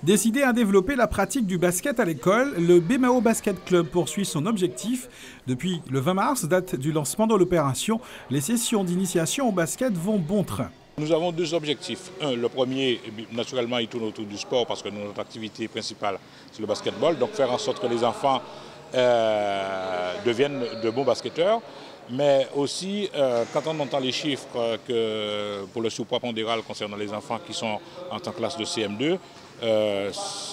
Décidé à développer la pratique du basket à l'école, le BMAO Basket Club poursuit son objectif. Depuis le 20 mars, date du lancement de l'opération, les sessions d'initiation au basket vont bon train. Nous avons deux objectifs. Le premier, naturellement, il tourne autour du sport parce que notre activité principale, c'est le basketball. Donc faire en sorte que les enfants deviennent de bons basketteurs. Mais aussi, quand on entend les chiffres que pour le surpoids pondéral concernant les enfants qui sont en classe de CM2,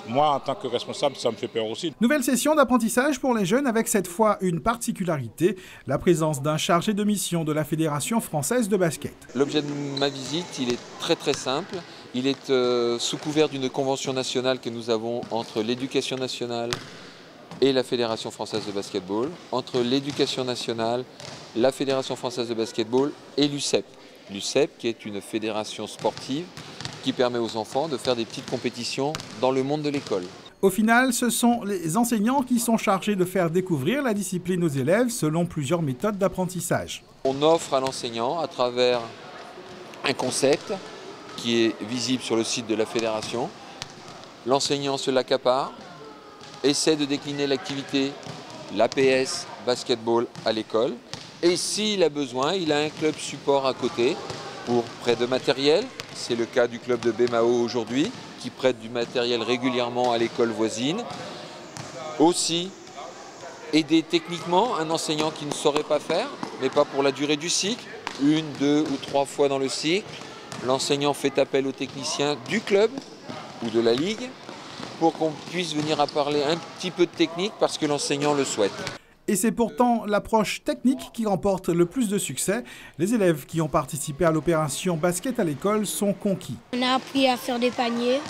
moi, en tant que responsable, ça me fait peur aussi. Nouvelle session d'apprentissage pour les jeunes avec cette fois une particularité, la présence d'un chargé de mission de la Fédération française de basket. L'objet de ma visite, il est très simple. Il est sous couvert d'une convention nationale que nous avons entre l'éducation nationale et la Fédération française de basketball, entre l'éducation nationale, la Fédération française de basketball et l'UCEP. L'UCEP qui est une fédération sportive qui permet aux enfants de faire des petites compétitions dans le monde de l'école. Au final, ce sont les enseignants qui sont chargés de faire découvrir la discipline aux élèves selon plusieurs méthodes d'apprentissage. On offre à l'enseignant à travers un concept qui est visible sur le site de la fédération. L'enseignant se l'accapare, essaie de décliner l'activité, l'APS, basketball à l'école. Et s'il a besoin, il a un club support à côté pour prêt de matériel. C'est le cas du club de BMAO aujourd'hui, qui prête du matériel régulièrement à l'école voisine. Aussi, aider techniquement un enseignant qui ne saurait pas faire, mais pas pour la durée du cycle, 1, 2 ou 3 fois dans le cycle. L'enseignant fait appel au technicien du club ou de la ligue pour qu'on puisse venir à parler un petit peu de technique parce que l'enseignant le souhaite. Et c'est pourtant l'approche technique qui remporte le plus de succès. Les élèves qui ont participé à l'opération basket à l'école sont conquis. On a appris à faire des paniers,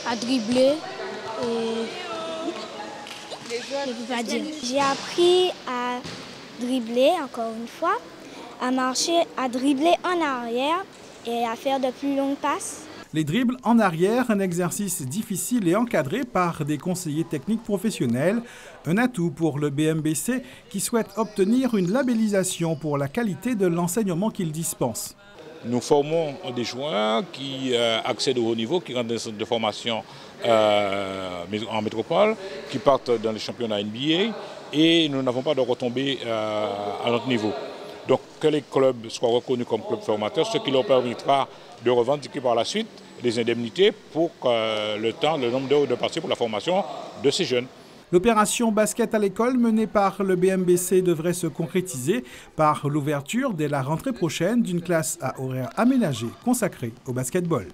à dribbler et je peux pas dire. J'ai appris à dribbler encore une fois, à marcher, à dribbler en arrière et à faire de plus longues passes. Les dribbles en arrière, un exercice difficile et encadré par des conseillers techniques professionnels. Un atout pour le BMBC qui souhaite obtenir une labellisation pour la qualité de l'enseignement qu'il dispense. Nous formons des joueurs qui accèdent au haut niveau, qui rentrent dans des centres de formation en métropole, qui partent dans les championnats NBA et nous n'avons pas de retombées à notre niveau. Donc que les clubs soient reconnus comme clubs formateurs, ce qui leur permettra de revendiquer par la suite des indemnités pour le nombre d'heures de passées pour la formation de ces jeunes. L'opération basket à l'école menée par le BMBC devrait se concrétiser par l'ouverture dès la rentrée prochaine d'une classe à horaire aménagé consacrée au basketball.